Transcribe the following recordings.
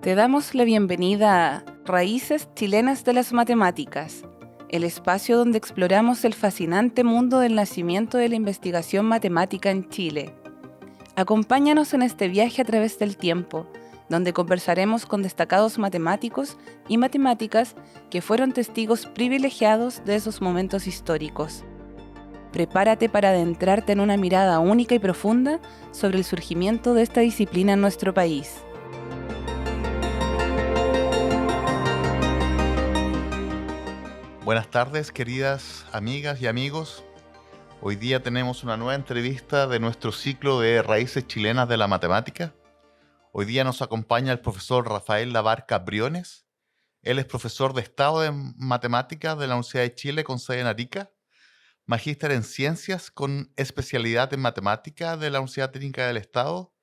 Te damos la bienvenida a Raíces Chilenas de las Matemáticas, el espacio donde exploramos el fascinante mundo del nacimiento de la investigación matemática en Chile. Acompáñanos en este viaje a través del tiempo, donde conversaremos con destacados matemáticos y matemáticas que fueron testigos privilegiados de esos momentos históricos. Prepárate para adentrarte en una mirada única y profunda sobre el surgimiento de esta disciplina en nuestro país. Buenas tardes, queridas amigas y amigos. Hoy día tenemos una nueva entrevista de nuestro ciclo de Raíces Chilenas de la Matemática. Hoy día nos acompaña el profesor Rafael Labarca Briones. Él es profesor de Estado de Matemáticas de la Universidad de Chile con sede en Arica, magíster en Ciencias con especialidad en Matemática de la Universidad Técnica del Estado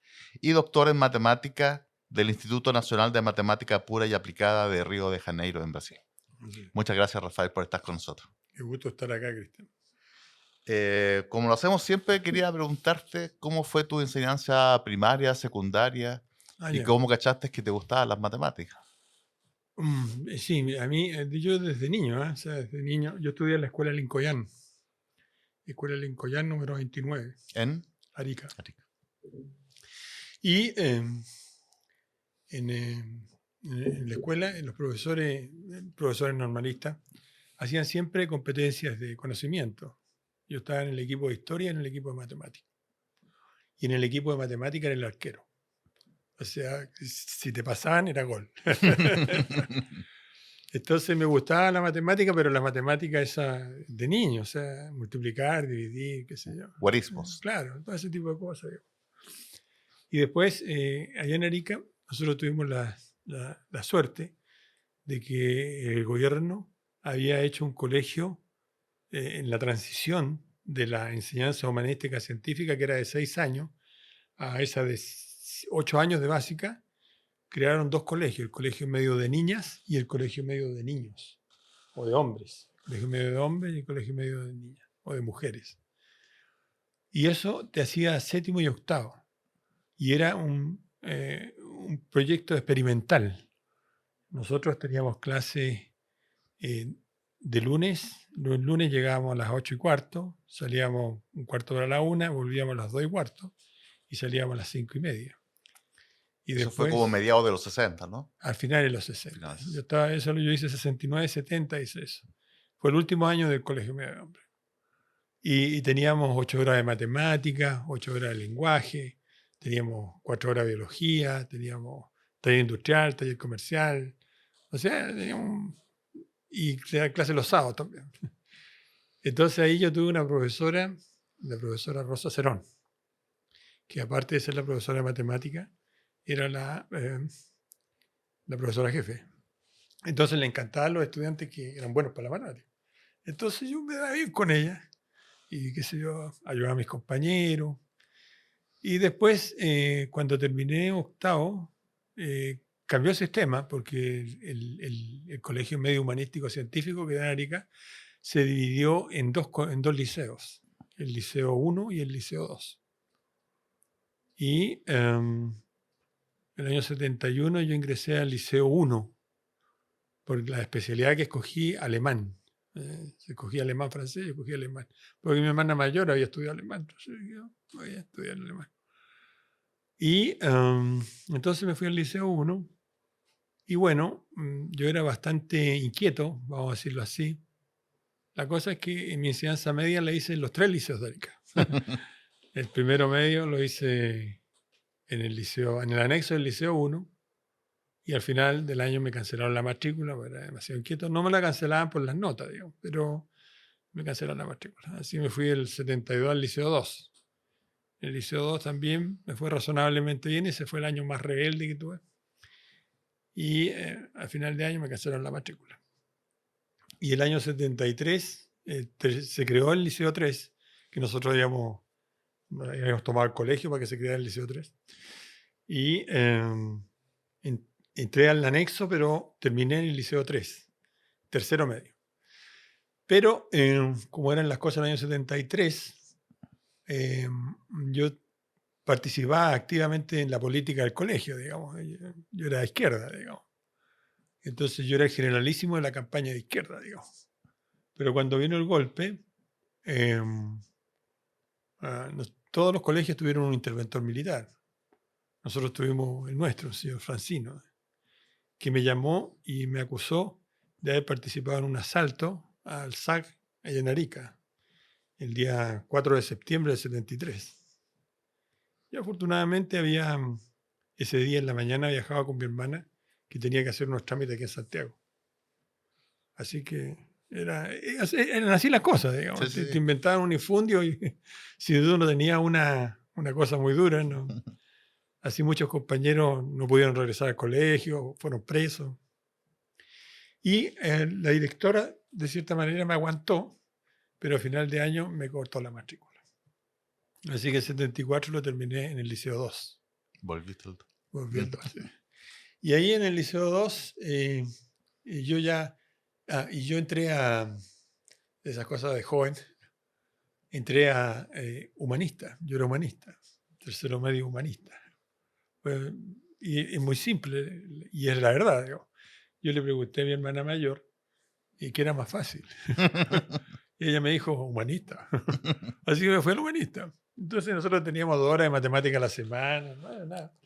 y doctor en Matemática del Instituto Nacional de Matemática Pura y Aplicada de Río de Janeiro, en Brasil. Sí. Muchas gracias, Rafael, por estar con nosotros. Qué gusto estar acá, Cristian. Como lo hacemos siempre, quería preguntarte cómo fue tu enseñanza primaria, secundaria y cómo cachaste que te gustaban las matemáticas. Sí, a mí, yo desde niño, o sea, desde niño, yo estudié en la Escuela Lincoln, número 29, ¿En? Arica. Arica. Y en la escuela, los profesores normalistas, hacían siempre competencias de conocimiento. Yo estaba en el equipo de historia y en el equipo de matemática. Y en el equipo de matemática era el arquero. O sea, si te pasaban era gol. Entonces me gustaba la matemática, pero la matemática esa de niño, o sea, multiplicar, dividir, qué sé yo. Guarismos. Claro, todo ese tipo de cosas. Y después, allá en Arica, nosotros tuvimos la suerte de que el gobierno había hecho un colegio en la transición de la enseñanza humanística científica, que era de 6 años, a esa de 8 años de básica. Crearon 2 colegios, el colegio medio de niñas y el colegio medio de niños, o de hombres. El colegio medio de hombres y el colegio medio de niñas, o de mujeres. Y eso te hacía séptimo y octavo. Y era un proyecto experimental. Nosotros teníamos clase de lunes. Los lunes llegábamos a las 8:15, salíamos 1/4 para la 1, volvíamos a las 2:15 y salíamos a las 5:30. Y Eso después, fue como mediados de los 60, ¿no? al final de los 60. Finales. Yo hice 69, 70, hice eso. Fue el último año del Colegio Medio de Hombres. Y teníamos 8 horas de matemática, 8 horas de lenguaje, teníamos 4 horas de biología, teníamos taller industrial, taller comercial. O sea, teníamos... Y clase los sábados también. Entonces ahí yo tuve una profesora, la profesora Rosa Cerón, que aparte de ser la profesora de matemática, era la profesora jefe. Entonces le encantaban los estudiantes que eran buenos para la matemática. Entonces yo me daba bien con ella y qué sé yo, ayudaba a mis compañeros. Y después, cuando terminé octavo, cambió el sistema porque el Colegio Medio Humanístico Científico que da en Arica se dividió en dos liceos, el Liceo 1 y el Liceo 2. Y el año 71 yo ingresé al Liceo 1 por la especialidad que escogí, alemán. Escogí alemán francés, escogí alemán. Porque mi hermana mayor había estudiado alemán, entonces yo voy a estudiar alemán. Y entonces me fui al Liceo 1 y bueno, yo era bastante inquieto, vamos a decirlo así. La cosa es que en mi enseñanza media la hice en los 3 liceos de Arica. El primero medio lo hice en el anexo del Liceo 1 y al final del año me cancelaron la matrícula porque era demasiado inquieto. No me la cancelaban por las notas, digamos, pero me cancelaron la matrícula. Así me fui del 72 al Liceo 2. El Liceo 2 también me fue razonablemente bien, ese fue el año más rebelde que tuve. Y al final de año me cancelaron la matrícula. Y el año 73 se creó el Liceo 3, que nosotros habíamos tomado el colegio para que se creara el Liceo 3. Y entré al anexo, pero terminé en el Liceo 3, tercero medio. Pero como eran las cosas en el año 73, yo participaba activamente en la política del colegio, digamos. Yo era de izquierda, digamos. Entonces yo era el generalísimo de la campaña de izquierda, digamos. Pero cuando vino el golpe, todos los colegios tuvieron un interventor militar. Nosotros tuvimos el nuestro, el señor Francino, que me llamó y me acusó de haber participado en un asalto al SAC allá en Arica, el día 4 de septiembre del 73. Y afortunadamente ese día en la mañana viajaba con mi hermana, que tenía que hacer unos trámites aquí en Santiago. Así que eran así las cosas, digamos. Sí, sí, Te sí. inventaban un infundio y si uno tenía una cosa muy dura, ¿no? Así muchos compañeros no pudieron regresar al colegio, fueron presos. Y la directora, de cierta manera, me aguantó, pero a final de año me cortó la matrícula. Así que el 74 lo terminé en el Liceo 2. Volviste al... Volví al 2, sí. Y ahí en el Liceo 2, yo entré a esas cosas de joven, entré a humanista. Yo era humanista, tercero medio humanista. Pues, y es muy simple, y es la verdad. Yo le pregunté a mi hermana mayor qué era más fácil. Y ella me dijo humanista. Así que me fue el humanista. Entonces nosotros teníamos 2 horas de matemática a la semana, no era nada.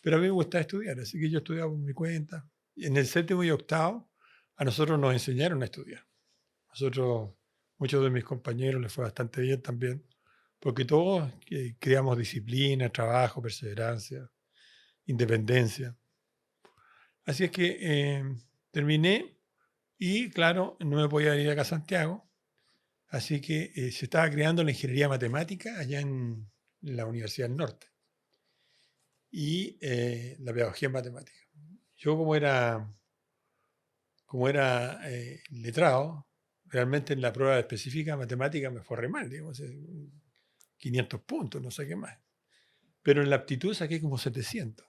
Pero a mí me gustaba estudiar, así que yo estudiaba por mi cuenta. Y en el 7º y 8º, a nosotros nos enseñaron a estudiar. Muchos de mis compañeros les fue bastante bien también, porque todos creamos disciplina, trabajo, perseverancia, independencia. Así es que terminé y, claro, no me podía venir acá a Santiago, así que se estaba creando la ingeniería matemática allá en la Universidad del Norte y la pedagogía en matemática. Yo como era letrado, realmente en la prueba específica matemática me fue re mal, digamos, 500 puntos, no sé qué más. Pero en la aptitud saqué como 700.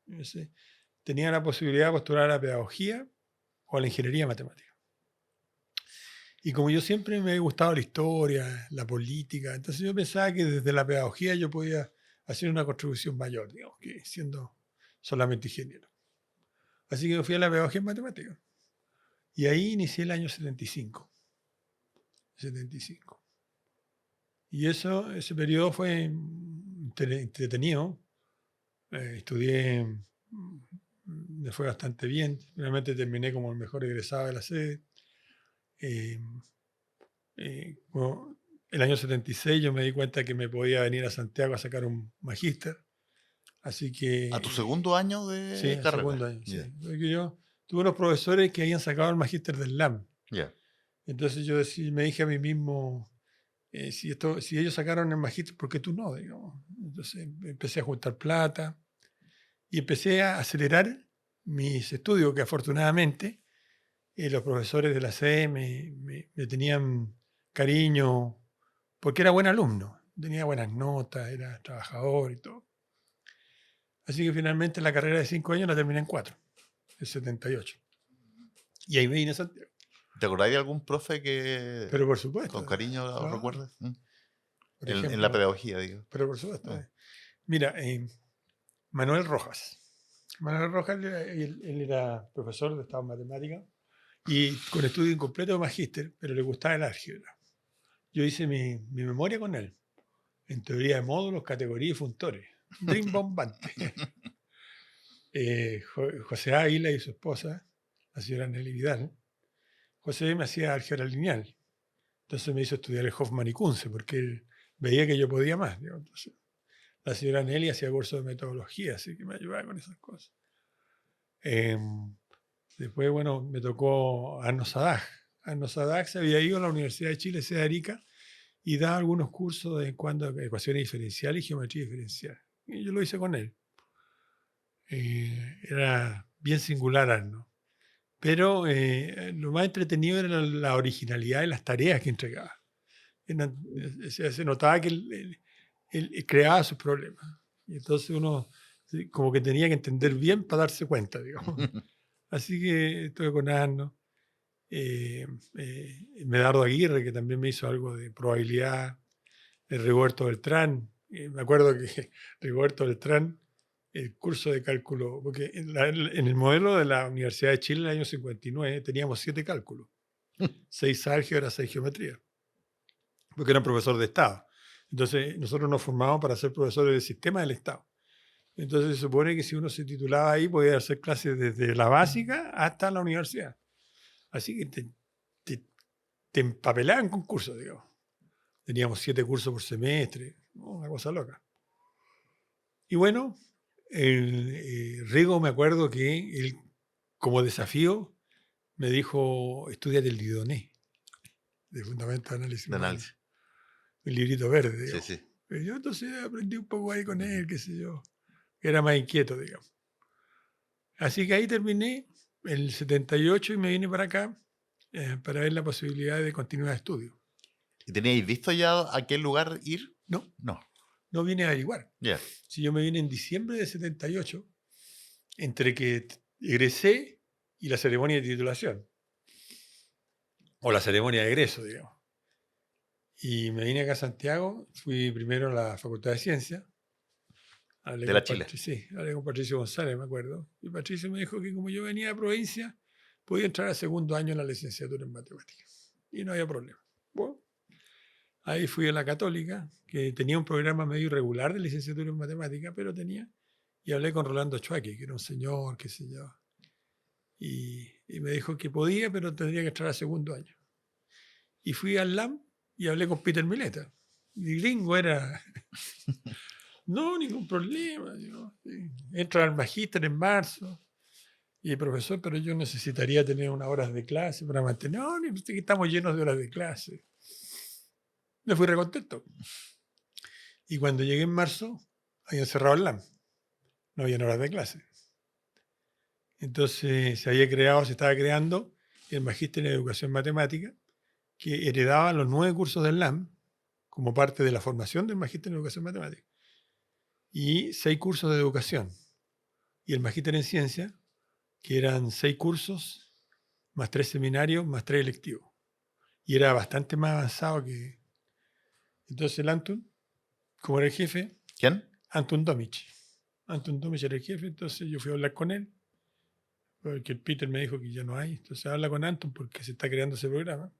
Entonces, tenía la posibilidad de postular a la pedagogía o a la ingeniería matemática. Y como yo siempre me ha gustado la historia, la política, entonces yo pensaba que desde la pedagogía yo podía hacer una contribución mayor, digamos, que siendo solamente ingeniero. Así que me fui a la pedagogía en matemática. Y ahí inicié el año 75. Y ese periodo fue entretenido. Estudié, me fue bastante bien. Realmente terminé como el mejor egresado de la sede. Bueno, el año 76 yo me di cuenta que me podía venir a Santiago a sacar un magíster. Así que... ¿A tu segundo año de sí, al carrera? segundo año. Yeah. Sí. Porque yo tuve unos profesores que habían sacado el magíster del LAM. Yeah. Entonces yo me dije a mí mismo, si ellos sacaron el magíster, ¿por qué tú no? Digamos. Entonces empecé a juntar plata y empecé a acelerar mis estudios, que afortunadamente los profesores de la CE me tenían cariño, porque era buen alumno, tenía buenas notas, era trabajador y todo. Así que finalmente la carrera de 5 años la terminé en 4, el 78. Y ahí me vine a Santiago. ¿Te acordás de algún profe que Pero por supuesto. con cariño lo Claro. recuerdes? Por En ejemplo, la pedagogía, digo. Pero por supuesto. Mira, Manuel Rojas. Manuel Rojas, él era profesor de Estado en Matemáticas y con estudio incompleto de magíster, pero le gustaba el álgebra. Yo hice mi memoria con él, en teoría de módulos, categorías y funtores. Rimbombante. José Águila y su esposa, la señora Nelly Vidal, José me hacía álgebra lineal. Entonces me hizo estudiar el Hoffman y Kunze, porque él veía que yo podía más. Entonces, la señora Nelly hacía cursos de metodología, así que me ayudaba con esas cosas. Después, bueno, me tocó Arno Sadag. Arno Sadag se había ido a la Universidad de Chile, sede de Arica, y daba algunos cursos de vez en cuando de ecuaciones diferenciales y geometría diferencial. Y yo lo hice con él. Era bien singular Arno. Pero lo más entretenido era la originalidad de las tareas que entregaba. Se notaba que él creaba sus problemas. Y entonces uno como que tenía que entender bien para darse cuenta, digamos. Así que estuve con Arno. Medardo Aguirre, que también me hizo algo de probabilidad. Rigoberto Beltrán, Me acuerdo que Rigoberto Beltrán, el curso de cálculo, porque en el modelo de la Universidad de Chile en el año 59 teníamos 7 cálculos, 6 álgebra, 6 geometría, porque era un profesor de Estado. Entonces nosotros nos formamos para ser profesores del sistema del Estado. Entonces se supone que si uno se titulaba ahí podía hacer clases desde la básica hasta la universidad. Así que te empapelaban con cursos, digamos. Teníamos 7 cursos por semestre, ¿no? Una cosa loca. Y bueno, Rigo, me acuerdo que él, como desafío, me dijo, estudiate el Dieudonné, de Fundamento de Análisis. De análisis. Un librito verde, Sí, digamos. sí. Y yo entonces aprendí un poco ahí con él, qué sé yo. Era más inquieto, digamos. Así que ahí terminé el 78 y me vine para acá para ver la posibilidad de continuar de estudio. ¿Y teníais visto ya a qué lugar ir? No, No. no vine a averiguar. Ya. Si yo me vine en diciembre de 78, entre que egresé y la ceremonia de titulación, o la ceremonia de egreso, digamos. Y me vine acá a Santiago, fui primero a la Facultad de Ciencias. De la Chile. Sí, hablé con Patricio González, me acuerdo. Y Patricio me dijo que como yo venía de provincia, podía entrar al segundo año en la licenciatura en matemáticas. Y no había problema. Bueno, ahí fui a la Católica, que tenía un programa medio irregular de licenciatura en matemáticas, pero tenía. Y hablé con Rolando Chuaki, que era un señor, qué sé yo. Y me dijo que podía, pero tendría que entrar al segundo año. Y fui al LAM y hablé con Peter Mileta. Y gringo era... No, ningún problema. Entra al magíster en marzo. Y profesor, pero yo necesitaría tener unas horas de clase para mantener. No, que estamos llenos de horas de clase. Me fui recontento. Y cuando llegué en marzo, habían cerrado el LAM. No había horas de clase. Entonces se estaba creando el magíster en educación matemática, que heredaba los 9 cursos del LAM como parte de la formación del magíster en educación matemática. Y 6 cursos de educación. Y el magíster en ciencia, que eran 6 cursos, más 3 seminarios, más 3 electivos. Y era bastante más avanzado que... Entonces el Antun, como era el jefe... ¿Quién? Antun Tomic. Antun Tomic era el jefe, entonces yo fui a hablar con él, porque el Peter me dijo que ya no hay. Entonces habla con Antun porque se está creando ese programa.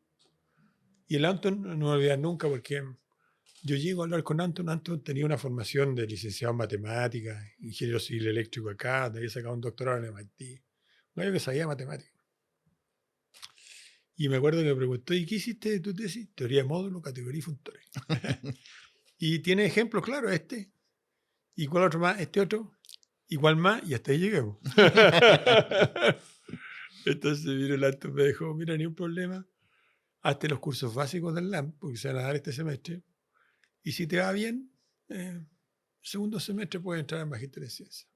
Y el Antun, no me voy a olvidar nunca, porque yo llego a hablar con Antun. Antun tenía una formación de licenciado en matemáticas, ingeniero civil eléctrico acá, había sacado un doctorado en MIT. Un gallo que sabía matemáticas. Y me acuerdo que me preguntó, ¿y qué hiciste de tu tesis? Teoría de módulo, categoría y funtores. Y tiene ejemplos, claro, este. ¿Y cuál otro más? Este otro. ¿Y cuál más? Y hasta ahí lleguemos. Entonces vino el Antun y me dijo, mira, ni un problema. Hazte los cursos básicos del LAM, porque se van a dar este semestre. Y si te va bien, segundo semestre puedes entrar en Magíster en Ciencias.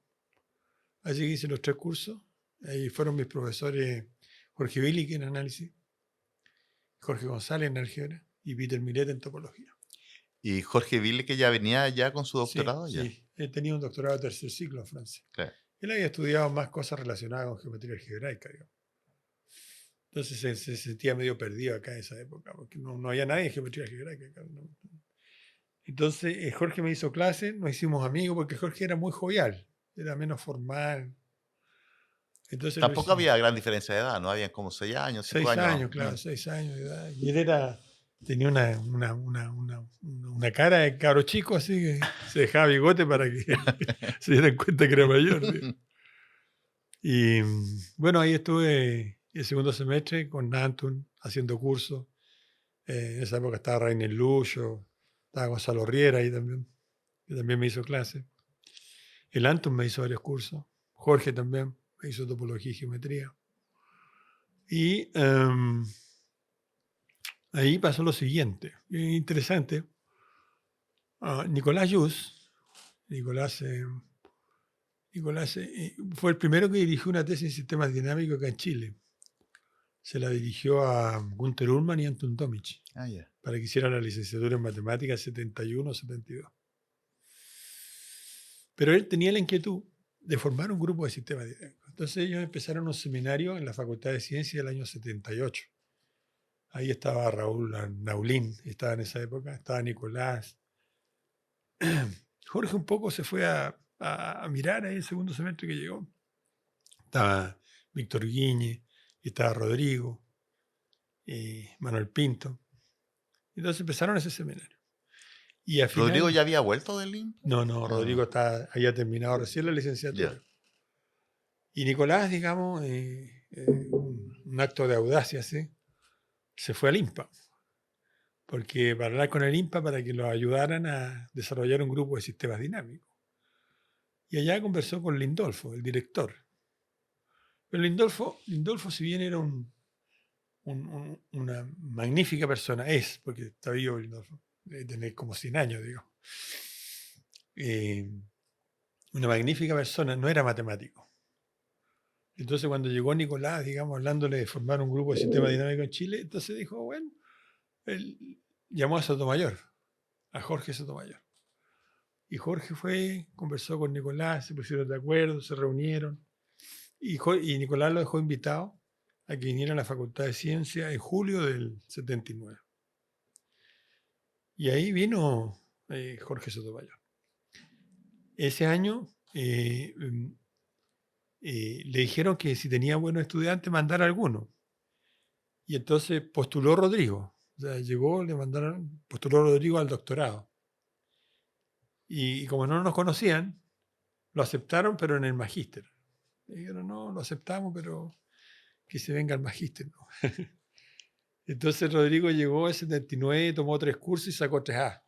Así que hice los 3 cursos. Ahí fueron mis profesores Jorge Bilic en análisis, Jorge González en álgebra y Peter Millet en topología. ¿Y Jorge Ville, que ya venía ya con su doctorado? Sí, Ya. sí. Él tenía un doctorado de tercer ciclo en Francia. Claro. Él había estudiado más cosas relacionadas con geometría algebraica, digamos. Entonces se sentía medio perdido acá en esa época, porque no había nadie en geometría algebraica acá. Entonces Jorge me hizo clase, nos hicimos amigos, porque Jorge era muy jovial, era menos formal. Entonces Tampoco había gran diferencia de edad, ¿no? Habían como 6 años, 5 6 años. años, claro, 6 años de edad. Y él tenía una cara de cabro chico, así que se dejaba bigote para que se dieran cuenta que era mayor. ¿Sí? Y bueno, ahí estuve el segundo semestre con Antun haciendo cursos. En esa época estaba Rainer Luyo, estaba Gonzalo Riera ahí también, que también me hizo clase. El Antun me hizo varios cursos. Jorge también me hizo topología y geometría. Y ahí pasó lo siguiente, interesante. Nicolás Jus, Nicolás fue el primero que dirigió una tesis en sistemas dinámicos acá en Chile. Se la dirigió a Günther Ullmann y Antun Tomic para que hicieran la licenciatura en matemáticas 71 o 72. Pero él tenía la inquietud de formar un grupo de sistemas dinámicos. Entonces ellos empezaron un seminario en la Facultad de Ciencias del año 78. Ahí estaba Raúl Naulín, estaba en esa época, estaba Nicolás, Jorge un poco se fue a mirar ahí el segundo semestre que llegó. Estaba Víctor Guiñe, y estaba Rodrigo, y Manuel Pinto. Entonces empezaron ese seminario. Y al final, ¿Rodrigo ya había vuelto del INPA? No, Rodrigo había terminado recién la licenciatura. Ya. Y Nicolás, digamos, un acto de audacia, ¿sí? Se fue al INPA. Porque para hablar con el INPA para que lo ayudaran a desarrollar un grupo de sistemas dinámicos. Y allá conversó con Lindolfo, el director. Pero Lindolfo, si bien era una magnífica persona, porque está vivo Lindolfo, debe tener como 100 años, digo. Una magnífica persona, no era matemático. Entonces cuando llegó Nicolás, digamos, hablándole de formar un grupo de sistema dinámico en Chile, entonces dijo, bueno, él llamó a Sotomayor, a Jorge Sotomayor. Y Jorge fue, conversó con Nicolás, se pusieron de acuerdo, se reunieron. Y Nicolás lo dejó invitado a que viniera a la Facultad de Ciencia en julio del 79. Y ahí vino Jorge Sotomayor. Ese año le dijeron que si tenía buenos estudiantes, mandara alguno. Y entonces postuló Rodrigo. O sea, llegó, postuló Rodrigo al doctorado. Y como no nos conocían, lo aceptaron, pero en el magíster. Le dijeron, no, lo aceptamos, pero que se venga al magíster, ¿no? Entonces Rodrigo llegó en 79, tomó 3 cursos y sacó 3A.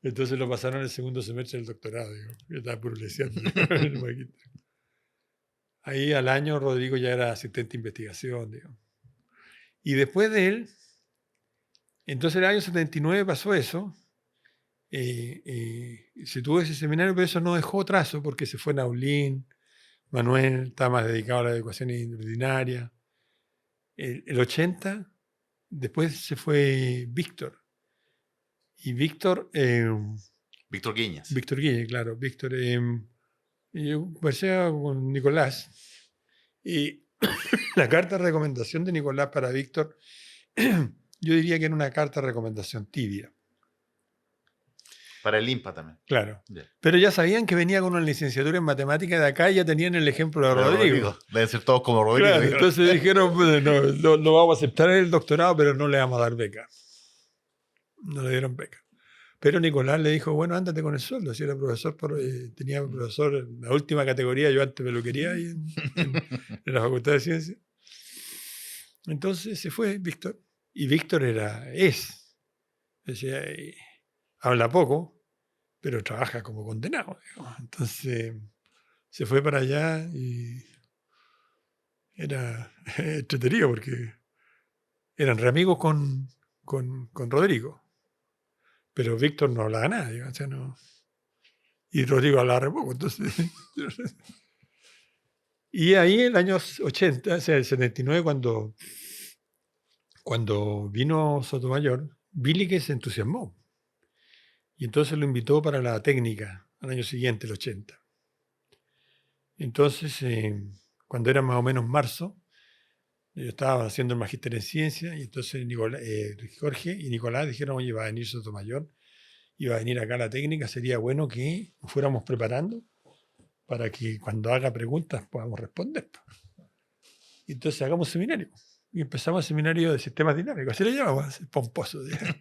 Entonces lo pasaron el segundo semestre del doctorado, digo. Estaba burleciendo en el magíster. Ahí al año Rodrigo ya era asistente de investigación, digo. Y después de él, entonces el año 79 pasó eso. Se tuvo ese seminario, pero eso no dejó trazo porque se fue Naulín, Manuel estaba más dedicado a la educación ordinaria. El 80, después se fue Víctor. Y Víctor... Víctor Guiñas. Víctor Guille, claro. Víctor... yo conversé con Nicolás y la carta de recomendación de Nicolás para Víctor, yo diría que era una carta de recomendación tibia. Para el INPA también. Claro. Yeah. Pero ya sabían que venía con una licenciatura en matemáticas de acá y ya tenían el ejemplo de Rodrigo. Deben ser todos como Rodrigo. Claro, entonces dijeron, pues, no, lo vamos a aceptar en el doctorado, pero no le vamos a dar beca. No le dieron beca. Pero Nicolás le dijo, bueno, ándate con el sueldo. Si era profesor, tenía profesor en la última categoría, yo antes me lo quería ahí en la Facultad de Ciencias. Entonces se fue Víctor. Y Víctor es. Decía, habla poco, pero trabaja como condenado. Digamos. Entonces se fue para allá y era entretenido porque eran re amigos con Rodrigo. Pero Víctor no hablaba nada, digamos, o sea, no. Y Rodrigo hablaba re poco, entonces. Y ahí en el año 80, o sea, el 79, cuando vino Sotomayor, Billy se entusiasmó. Y entonces lo invitó para la técnica al año siguiente, el 80. Entonces, cuando era más o menos marzo, yo estaba haciendo el magíster en ciencia y entonces Jorge y Nicolás dijeron, oye, va a venir Sotomayor, iba a venir acá a la técnica, sería bueno que nos fuéramos preparando para que cuando haga preguntas podamos responder. Y entonces hagamos seminario. Y empezamos el seminario de sistemas dinámicos, así le llamamos, pomposo, digamos,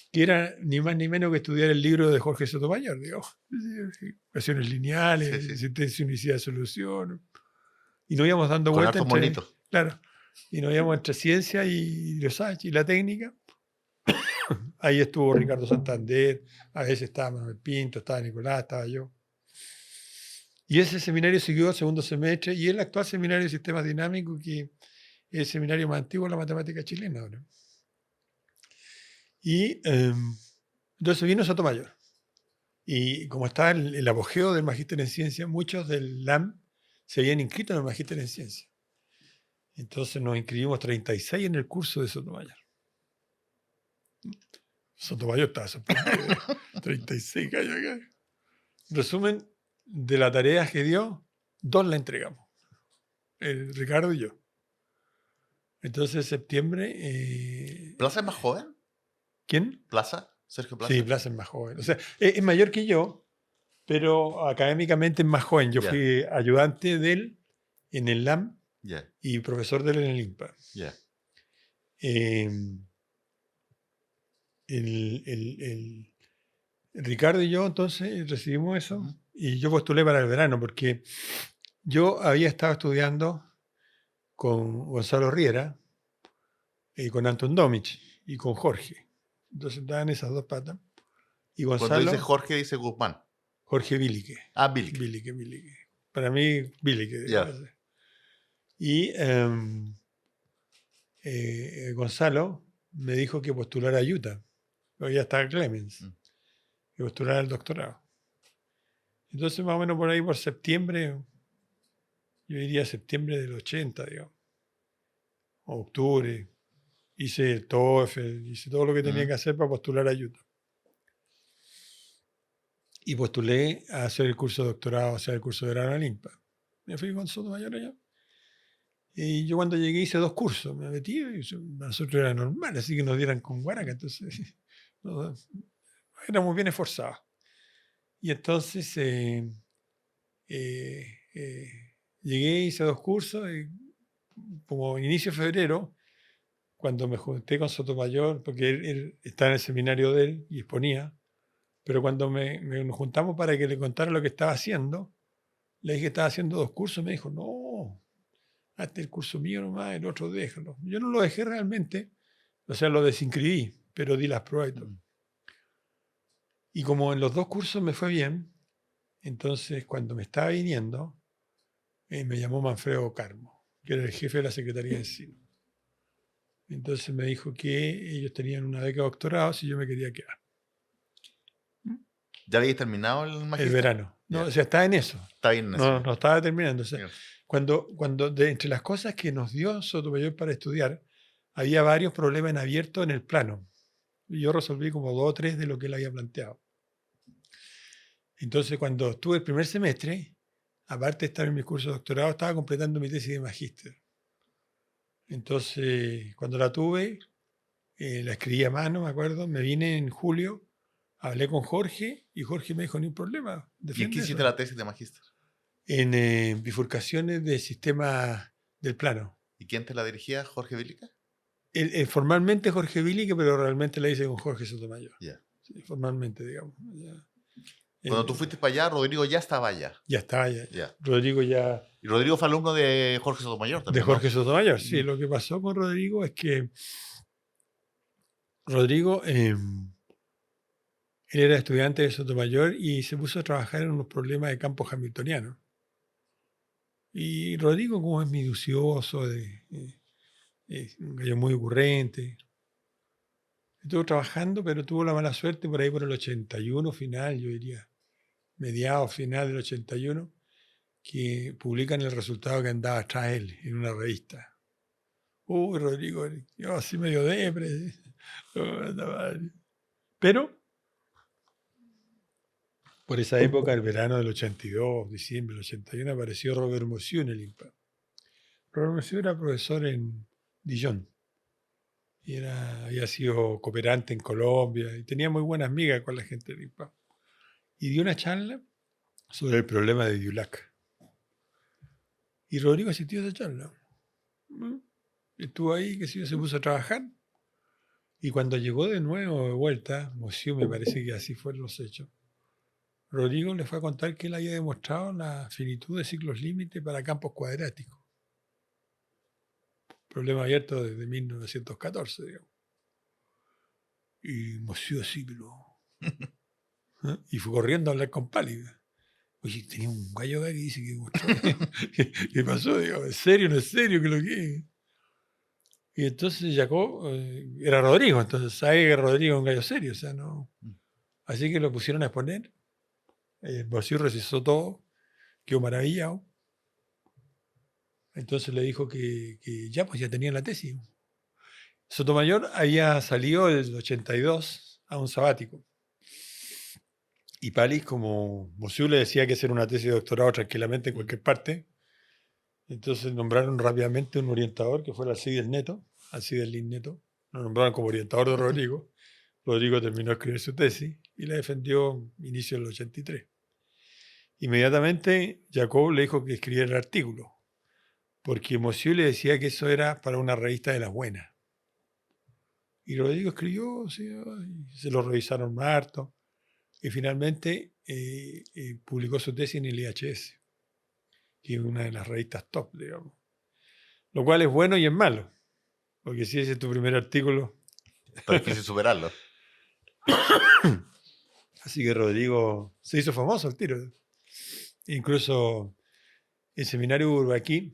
que era ni más ni menos que estudiar el libro de Jorge Sotomayor, digamos, ecuaciones lineales, existencia y unicidad de solución. Y nos íbamos dando vueltas entre... Claro. Y nos íbamos entre ciencia y la técnica. Ahí estuvo Ricardo Santander, a veces estaba Manuel Pinto, estaba Nicolás, estaba yo. Y ese seminario siguió al segundo semestre y el actual seminario de sistemas dinámicos, que es el seminario más antiguo de la matemática chilena ahora. Y entonces vino Sotomayor. Y como estaba el apogeo del magíster en ciencia, muchos del LAM se habían inscrito en el magíster en ciencia. Entonces nos inscribimos 36 en el curso de Sotomayor. Sotomayor estaba sorprendido. 36 años acá. Resumen de las tareas que dio, 2 la entregamos. Ricardo y yo. Entonces, en septiembre... ¿Plaza es más joven? ¿Quién? ¿Plaza? Sergio Plaza. Sí, Plaza es más joven. O sea, es mayor que yo, pero académicamente es más joven. Yo Ya. fui ayudante de él en el LAM Ya, y profesor de él en el INPA. ya. Eh, el Ricardo y yo entonces recibimos eso Ujú. y yo postulé para el verano porque yo había estado estudiando con Gonzalo Riera y con Anton Domich y con Jorge. Entonces estaban esas dos patas. Y Cuando Gonzalo, dice Jorge, dice Guzmán. Jorge Bilique. Ah, Bilk. Bilique. Para mí, Bilique. Ya. Y Gonzalo me dijo que postulara a Utah. Pero ya estaba Clemens. Mm. Que postulara al doctorado. Entonces, más o menos por ahí, por septiembre, yo diría septiembre del 80, digamos. O octubre. Hice el TOEFL, hice todo lo que tenía Mm. que hacer para postular a Utah. Y postulé a hacer el curso de doctorado, o sea, el curso de grado en INPA. Me fui con Sotomayor allá. Y yo cuando llegué hice 2 cursos, me metí y para nosotros era normal, así que nos dieran con guaraca, entonces éramos bien esforzados. Y entonces llegué, hice 2 cursos y como inicio de febrero, cuando me junté con Sotomayor, porque él estaba en el seminario de él y exponía, pero cuando nos juntamos para que le contara lo que estaba haciendo, le dije que estaba haciendo 2 cursos, me dijo, no, hazte el curso mío nomás, el otro déjalo. Yo no lo dejé realmente, o sea, lo desinscribí, pero di las pruebas y todo. Mm. Y como en los 2 cursos me fue bien, entonces cuando me estaba viniendo, me llamó Manfredo Carmo, que era el jefe de la Secretaría de Ensino. Entonces me dijo que ellos tenían una beca de doctorado si yo me quería quedar. ¿Ya habéis terminado el El magíster? verano. No, Ya. o sea, estaba en eso. Está bien en eso. No, no estaba terminando. O sea, Bien. cuando entre las cosas que nos dio Sotomayor para estudiar, había varios problemas abiertos en el plano. Y yo resolví como 2 o 3 de lo que él había planteado. Entonces, cuando estuve el primer semestre, aparte de estar en mi curso de doctorado, estaba completando mi tesis de magíster. Entonces, cuando la tuve, la escribí a mano, me acuerdo, me vine en julio, hablé con Jorge y Jorge me dijo, ni un problema, ¿Y en defiende qué hiciste eso. la tesis de magíster? En bifurcaciones del sistema del plano. ¿Y quién te la dirigía? ¿Jorge Bilica? Formalmente Jorge Bilique, pero realmente la hice con Jorge Sotomayor. Ya. Sí, formalmente, digamos. Ya, Cuando tú fuiste para allá, Rodrigo ya estaba allá. ya está, ya. Ya. Rodrigo ya... Y Rodrigo fue alumno de Jorge Sotomayor De también, Jorge ¿no? Sotomayor, sí. Mm. Lo que pasó con Rodrigo es que Rodrigo, él era estudiante de Sotomayor y se puso a trabajar en unos problemas de campo hamiltoniano. Y Rodrigo, como es minucioso, es un gallo muy ocurrente, estuvo trabajando, pero tuvo la mala suerte por ahí por el 81 final, yo diría, mediados final del 81, que publican el resultado que andaba atrás él en una revista. Uy, Rodrigo, yo así medio depre. Pero por esa época, el verano del 82, diciembre del 81, apareció Robert Mosiu en el INPA. Robert Mosiu era profesor en Dijon. Y había sido cooperante en Colombia y tenía muy buenas migas con la gente del INPA. Y dio una charla sobre el problema de Dulac. Y Rodrigo asistió a esa charla. Estuvo ahí, que se puso a trabajar. Y cuando llegó de nuevo de vuelta, Mosiu, me parece que así fueron los hechos, Rodrigo le fue a contar que él había demostrado la finitud de ciclos límite para campos cuadráticos. Problema abierto desde 1914, digamos. Y Mosiu así, pero... ¿eh? Y fue corriendo a hablar con Pálida. Oye, tenía un gallo acá que dice que demostró. ¿Qué pasó? Digo, ¿en serio? ¿No es serio? ¿Qué lo que? Y entonces Jacob, era Rodrigo, entonces sabe que Rodrigo es un gallo serio, o sea, no. Así que lo pusieron a exponer. Mosiu recesó todo, quedó maravillado. Entonces le dijo que ya, pues ya tenía la tesis. Sotomayor había salido el 82 a un sabático. Y Palis, como Mosiu le decía que hacer una tesis de doctorado tranquilamente en cualquier parte, entonces nombraron rápidamente un orientador que fue Alcides Neto, Alcides Lin Neto. Lo nombraron como orientador de Rodrigo. Rodrigo terminó de escribir su tesis y la defendió inicio del 83. Inmediatamente Jacob le dijo que escribiera el artículo, porque Mosieu le decía que eso era para una revista de las buenas. Y Rodrigo escribió, sí, y se lo revisaron más harto, y finalmente publicó su tesis en el IHS, que es una de las revistas top, digamos. Lo cual es bueno y es malo, porque si ese es tu primer artículo... Está difícil superarlo. Así que Rodrigo se hizo famoso al tiro. Incluso el seminario Bourbaki,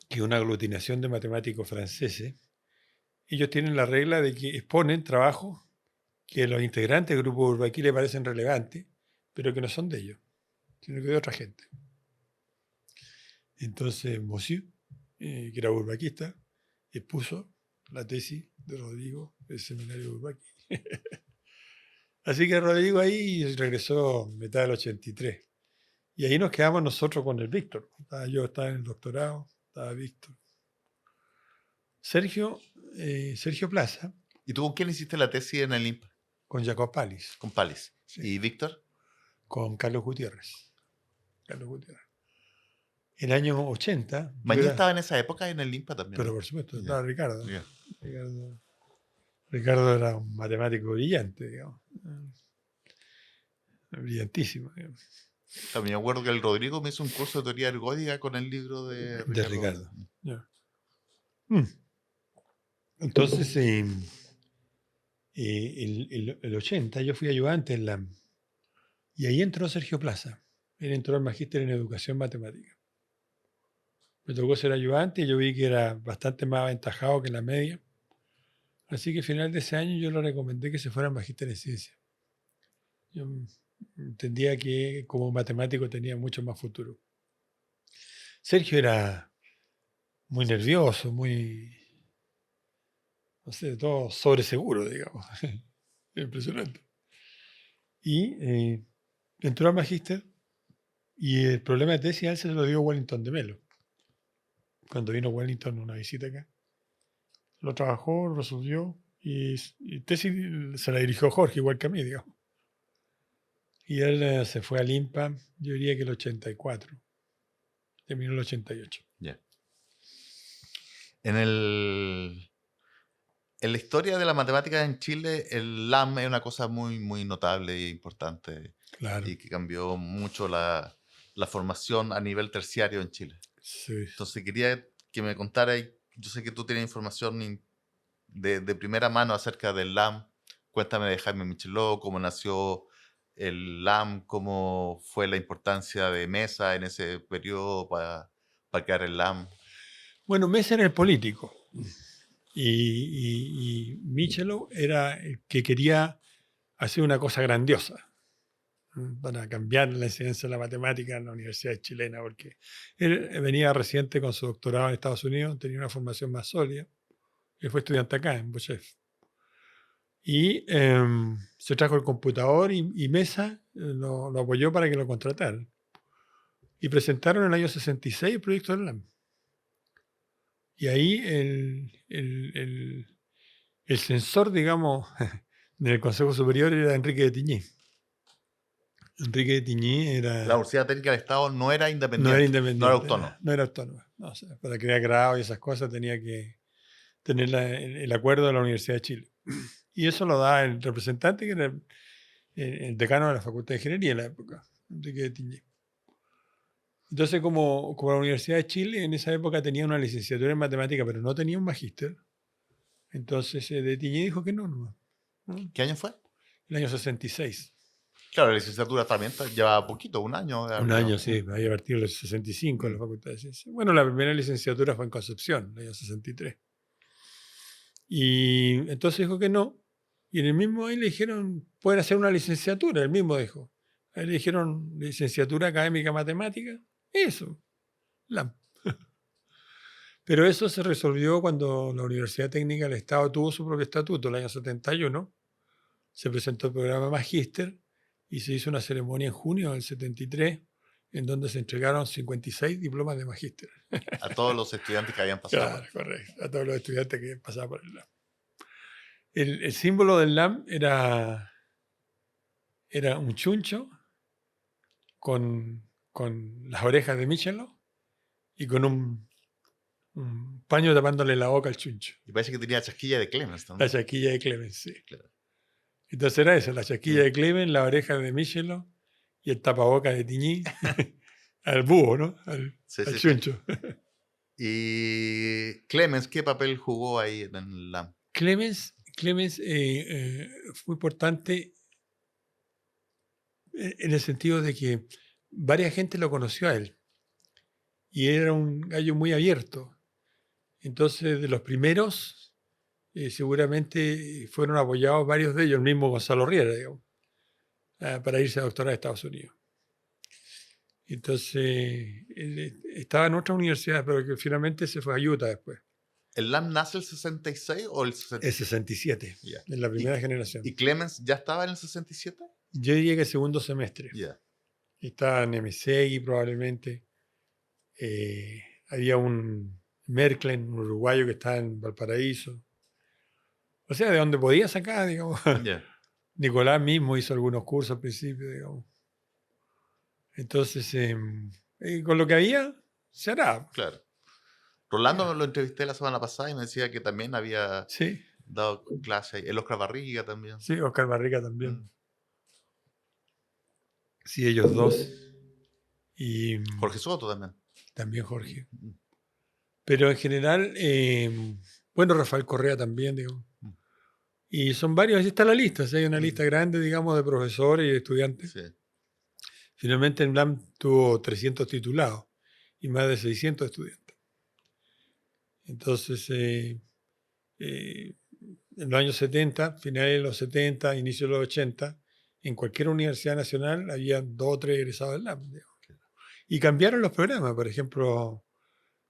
que es una aglutinación de matemáticos franceses, ellos tienen la regla de que exponen trabajos que a los integrantes del grupo Bourbaki le parecen relevantes, pero que no son de ellos, sino que de otra gente. Entonces Mosieu, que era bourbaquista, expuso la tesis de Rodrigo del seminario Bourbaki. Así que Rodrigo ahí regresó a mitad del 83. Y ahí nos quedamos nosotros con el Víctor. Yo estaba en el doctorado, estaba Víctor. Sergio Plaza. ¿Y tú con quién hiciste la tesis en el IMPA? Con Jacob Palis. Con Palis. Sí. ¿Y Víctor? Con Carlos Gutiérrez. En el año 80... Mañé estaba en esa época en el IMPA también. Pero ¿no? por supuesto, Ya. estaba Ricardo. Ya. Ricardo era un matemático brillante, digamos. Brillantísimo, digamos. También me acuerdo que el Rodrigo me hizo un curso de teoría ergódica con el libro de Ricardo. Yeah. Entonces, el 80 yo fui ayudante en LAM. Y ahí entró Sergio Plaza. Él entró al magíster en educación matemática. Me tocó ser ayudante y yo vi que era bastante más aventajado que la media. Así que al final de ese año yo le recomendé que se fuera al magíster en ciencia. Yo entendía que como matemático tenía mucho más futuro. Sergio era muy nervioso, muy, no sé, todo sobreseguro, digamos. Impresionante. Y entró al magíster y el problema de tesis a él se lo dio Wellington de Melo. Cuando vino Wellington a una visita acá. Lo trabajó, lo resolvió y tesis se la dirigió Jorge, igual que a mí, digamos. Y él se fue al IMPA, yo diría que el 84. Terminó el 88. Yeah. En la historia de la matemática en Chile, el LAM es una cosa muy, muy notable e importante. Claro. Y que cambió mucho la formación a nivel terciario en Chile. Sí. Entonces quería que me contara, yo sé que tú tienes información de primera mano acerca del LAM. Cuéntame de Jaime Michelot, cómo nació el LAM, cómo fue la importancia de Mesa en ese periodo para crear el LAM. Bueno, Mesa era el político y Michelot era el que quería hacer una cosa grandiosa para cambiar la enseñanza de la matemática en la Universidad Chilena, porque él venía reciente con su doctorado en Estados Unidos, tenía una formación más sólida, y fue estudiante acá en Bochef. Y se trajo el computador y Mesa lo apoyó para que lo contrataran. Y presentaron en el año 66 el proyecto del LAM. Y ahí el censor, digamos, del Consejo Superior era Enrique de Tiñí. Enrique de Tiñí era... La Universidad Técnica del Estado no era independiente. No era independiente. No era autónoma. No era autónoma. No, o sea, para crear grado y esas cosas tenía que tener el acuerdo de la Universidad de Chile. Y eso lo da el representante, que era el decano de la Facultad de Ingeniería en la época, Enrique de Tiñí. Entonces, como la Universidad de Chile en esa época tenía una licenciatura en matemática, pero no tenía un magíster, entonces de Tiñí dijo que no. ¿Qué año fue? El año 66. Claro, la licenciatura también lleva poquito, un año. Un año, sí, había partido el 65 en la Facultad de Ciencias. Bueno, la primera licenciatura fue en Concepción, el año 63. Y entonces dijo que no. Y en el mismo ahí le dijeron, pueden hacer una licenciatura, él mismo dijo. Ahí le dijeron, licenciatura académica matemática. Eso, LAM. Pero eso se resolvió cuando la Universidad Técnica del Estado tuvo su propio estatuto, el año 71. Se presentó el programa Magíster y se hizo una ceremonia en junio del 73 en donde se entregaron 56 diplomas de magíster. A todos los estudiantes que habían pasado. Claro, correcto. A todos los estudiantes que habían pasado por el LAM. El símbolo del LAM era un chuncho con las orejas de Michelot y con un paño tapándole la boca al chuncho. Y parece que tenía chasquilla de Clemens La también. chaquilla de Clemens, sí. Claro. Entonces era eso, la chaquilla de Clemens, la oreja de Michelot y el tapaboca de Tigny al búho, ¿no? Al chuncho. ¿Y Clemens qué papel jugó ahí en el LAM? Clemens fue importante en el sentido de que varias gente lo conoció a él y era un gallo muy abierto. Entonces, de los primeros, seguramente fueron apoyados varios de ellos, el mismo Gonzalo Riera, digamos, para irse a doctorar a Estados Unidos. Entonces, él estaba en otra universidad, pero que finalmente se fue a Utah después. ¿El LAM nace el 66 o el 67? El 67, Yeah. en la primera generación. ¿Y Clemens ya estaba en el 67? Yo diría que el segundo semestre. Yeah. Estaba en MSEGI probablemente. Había un Merklen, un uruguayo que estaba en Valparaíso. O sea, de donde podía sacar, digamos. Yeah. Nicolás mismo hizo algunos cursos al principio, digamos. Entonces, con lo que había, se hará. Claro. Rolando lo entrevisté la semana pasada y me decía que también había Sí, dado clase ahí. El Oscar Barriga también. sí, Oscar Barriga también. Mm. Sí, ellos dos. Y Jorge Soto también. también Jorge. Mm. Pero en general, bueno, Rafael Correa también, digamos. Mm. Y son varios, ahí está la lista, hay una lista grande, digamos, de profesores y de estudiantes. Sí. Finalmente el LAM tuvo 300 titulados y más de 600 estudiantes. Entonces, en los años 70, finales de los 70, inicio de los 80, en cualquier universidad nacional había 2 o 3 egresados del LAM. Digamos. Y cambiaron los programas, por ejemplo,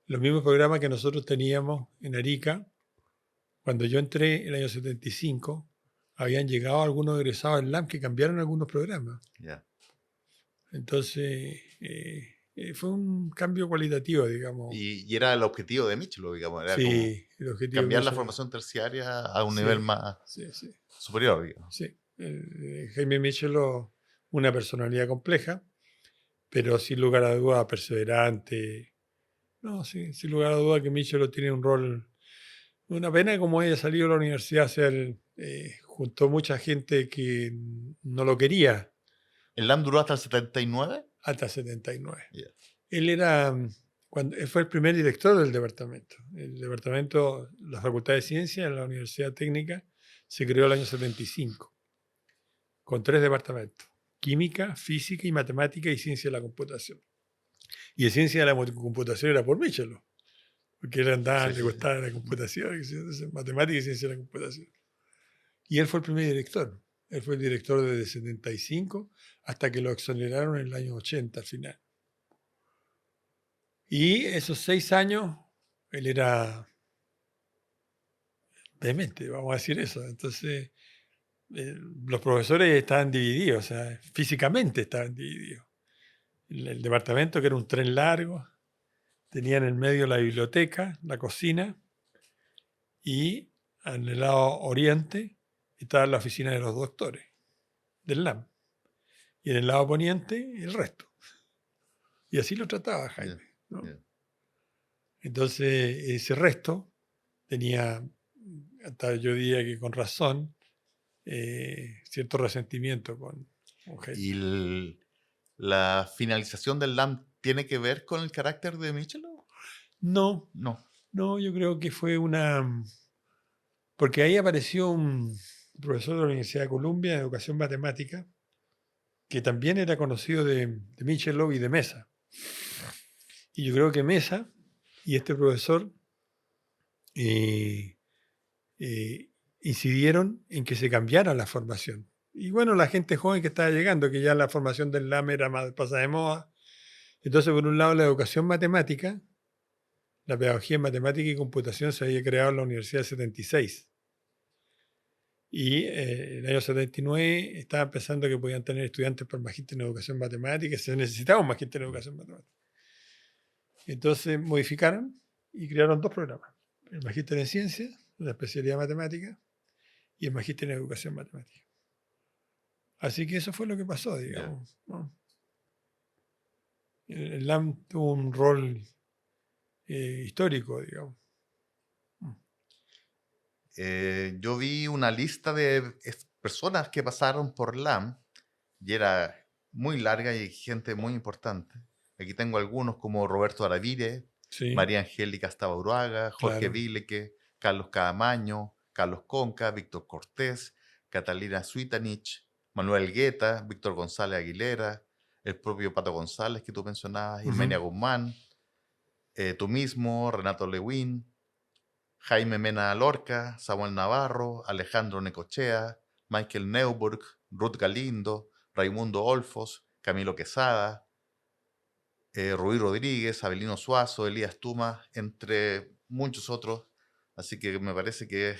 los mismos programas que nosotros teníamos en Arica. Cuando yo entré en el año 75, habían llegado algunos egresados del LAM que cambiaron algunos programas. Yeah. Entonces, fue un cambio cualitativo, digamos. Y era el objetivo de Michelot, digamos. Era Sí, como el objetivo cambiar la de formación terciaria a un Sí, nivel más sí, sí, superior, digamos. sí. Jaime Michelot, una personalidad compleja, pero sin lugar a duda perseverante. No, sí, sin lugar a duda que Michelot tiene un rol. Una pena como haya salido de la universidad, juntó mucha gente que no lo quería ¿El LAM duró hasta el 79? hasta 79. Yeah. Él él fue el primer director del departamento. El departamento, la Facultad de Ciencias de la Universidad Técnica, se creó el año 75, con 3 departamentos: Química, Física y Matemática y Ciencia de la Computación. Y de Ciencia de la Computación era por Michelot, porque él andaba, le gustaba la computación, entonces, Matemática y Ciencia de la Computación. Y él fue el primer director. Él fue el director desde 75 hasta que lo exoneraron en el año 80 al final. Y esos 6 años, él era vehemente, vamos a decir eso. Entonces, los profesores estaban divididos, o sea, físicamente estaban divididos. El departamento, que era un tren largo, tenía en el medio la biblioteca, la cocina, y en el lado oriente estaba la oficina de los doctores del LAM. Y en el lado poniente, el resto. Y así lo trataba Jaime. Yeah. ¿no? Yeah. Entonces, ese resto tenía, hasta yo diría que con razón, cierto resentimiento con Jaime. ¿Y la finalización del LAM tiene que ver con el carácter de Michelot? No, yo creo que fue porque ahí apareció un profesor de la Universidad de Columbia de Educación Matemática, que también era conocido de Michelot y de Mesa. Y yo creo que Mesa y este profesor incidieron en que se cambiara la formación. Y bueno, la gente joven que estaba llegando, que ya la formación del LAM era más pasada de moda. Entonces, por un lado, la educación matemática, la pedagogía en matemática y computación se había creado en la Universidad del 76. Y en el año 79 estaba pensando que podían tener estudiantes para magíster en educación matemática, se necesitaba un magíster en educación matemática. Entonces modificaron y crearon 2 programas: el magíster en ciencias, la especialidad matemática, y el magíster en educación matemática. Así que eso fue lo que pasó, digamos, ¿no? El LAM tuvo un rol histórico, digamos. Yo vi una lista de personas que pasaron por LAM y era muy larga y gente muy importante. Aquí tengo algunos como Roberto Aravire, Sí, María Angélica Stabauruaga, Jorge claro. Vileque, Carlos Caamaño, Carlos Conca, Víctor Cortés, Catalina Suitanich, Manuel Guetta, Víctor González Aguilera, el propio Pato González que tú mencionabas, Irmenia Guzmán, tú mismo, Renato Lewin, Jaime Mena Lorca, Samuel Navarro, Alejandro Necochea, Michael Neuburg, Ruth Galindo, Raimundo Olfos, Camilo Quesada, Rubí Rodríguez, Abelino Suazo, Elías Tuma, entre muchos otros. Así que me parece que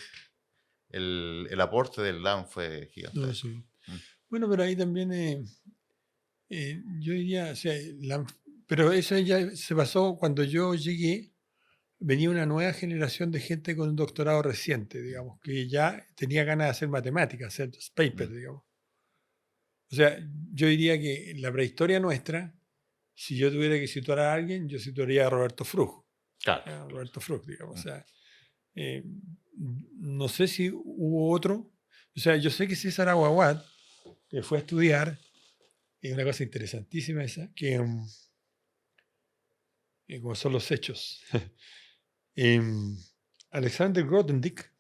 el aporte del LAM fue No, gigantesco. sí. Bueno, pero ahí también yo diría, o sea, pero eso ya se pasó cuando yo llegué. Venía una nueva generación de gente con un doctorado reciente, digamos, que ya tenía ganas de hacer matemáticas, hacer papers, digamos. O sea, yo diría que en la prehistoria nuestra, si yo tuviera que situar a alguien, yo situaría a Roberto Frug. Claro. A Roberto Frug, digamos. O sea, no sé si hubo otro. O sea, yo sé que César Aguaguat, que fue a estudiar, es una cosa interesantísima esa, que como son los hechos. Alexander Grothendieck